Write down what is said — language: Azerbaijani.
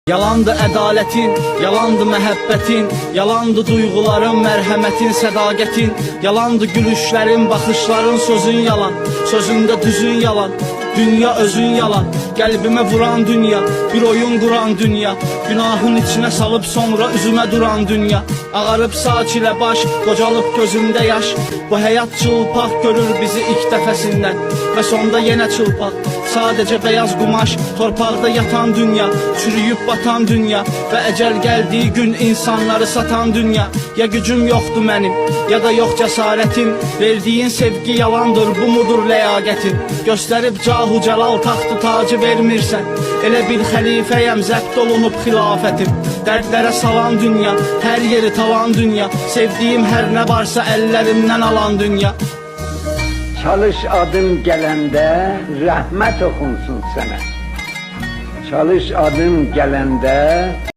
Yalandı ədalətin, yalandı məhəbbətin, yalandı duyğuların, mərhəmətin, sədaqətin, yalandı gülüşlərin, baxışların, sözün yalan, sözündə düzün yalan, dünya özün yalan, qəlbimə vuran dünya, bir oyun quran dünya, günahın içinə salıb sonra üzümə duran dünya, ağarıb saç ilə baş, qocalıb gözümdə yaş, bu həyat çılpaq görür bizi ilk dəfəsindən və sonda yenə çılpaq. Sadəcə beyaz qumaş, torpaqda yatan dünya, çürüyüb batan dünya və əcəl gəldiyi gün insanları satan dünya. Ya gücüm yoxdur mənim, ya da yox cəsarətin, verdiyin sevgi yalandır, bu mudur ləyaqətin? Göstərib cahu cəlal taxtı tacı vermirsən, elə bil xəlifəyəm, zəbt olunub xilafətim. Dərdlərə salan dünya, hər yeri talan dünya, sevdiyim hər nə varsa əllərimdən alan dünya. Çalış adım gələndə rəhmət oxunsun sənə. Çalış adım gələndə